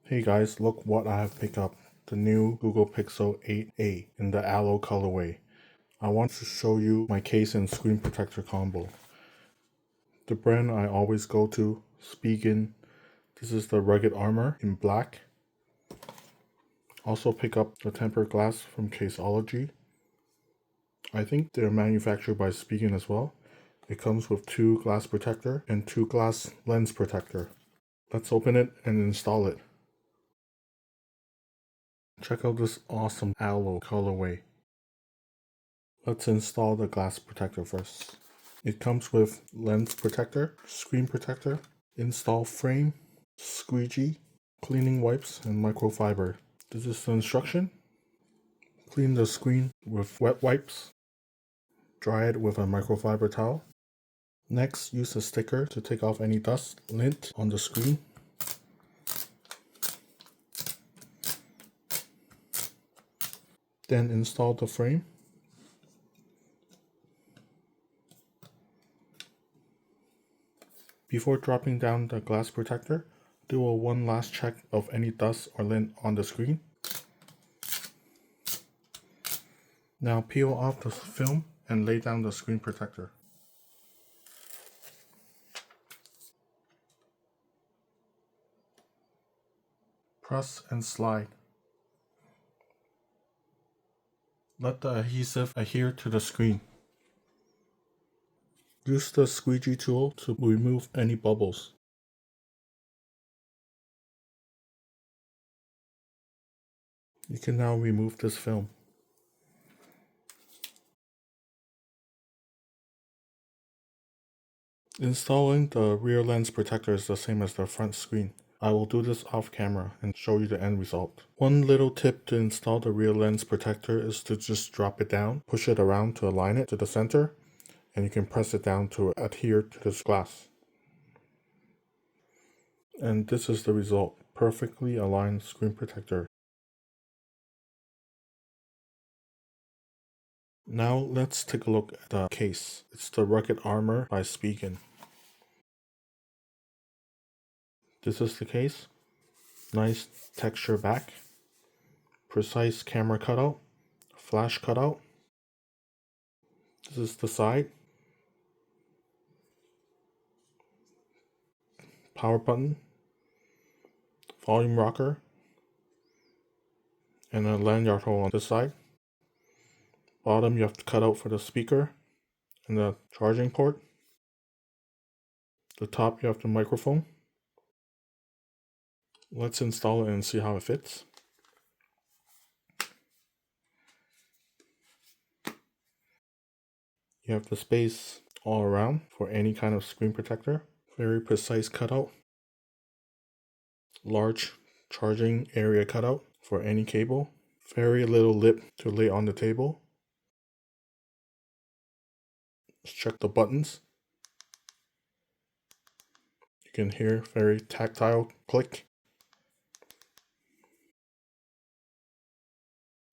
Hey guys, look what I have picked up. The new Google Pixel 8a in the Aloe colorway. I want to show you my case and screen protector combo. The brand I always go to, SPIGEN. This is the rugged armor in black. Also pick up the tempered glass from Caseology. I think they're manufactured by SPIGEN as well. It comes with 2 glass protector and 2 glass lens protector. Let's open it and install it. Check out this awesome Aloe colorway. Let's install the glass protector first. It comes with lens protector, screen protector, install frame, squeegee, cleaning wipes, and microfiber. This is the instruction. Clean the screen with wet wipes. Dry it with a microfiber towel. Next, use a sticker to take off any dust, lint on the screen. Then install the frame. Before dropping down the glass protector, do one last check of any dust or lint on the screen. Now peel off the film and lay down the screen protector. Press and slide. Let the adhesive adhere to the screen. Use the squeegee tool to remove any bubbles. You can now remove this film. Installing the rear lens protector is the same as the front screen. I will do this off camera and show you the end result. One little tip to install the rear lens protector is to just drop it down, push it around to align it to the center, and you can press it down to adhere to this glass. And this is the result. Perfectly aligned screen protector. Now let's take a look at the case. It's the Rugged Armor by SPIGEN. This is the case. Nice texture back. Precise camera cutout. Flash cutout. This is the side. Power button. Volume rocker. And a lanyard hole on this side. Bottom you have to cut out for the speaker and the charging port. The top you have the microphone. Let's install it and see how it fits. You have the space all around for any kind of screen protector. Very precise cutout. Large charging area cutout for any cable. Very little lip to lay on the table. Let's check the buttons. You can hear very tactile click.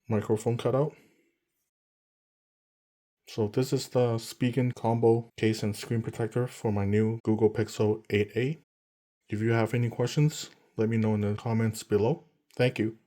Microphone cutout. So this is the SPIGEN combo case and screen protector for my new Google Pixel 8a. If you have any questions, let me know in the comments below. Thank you.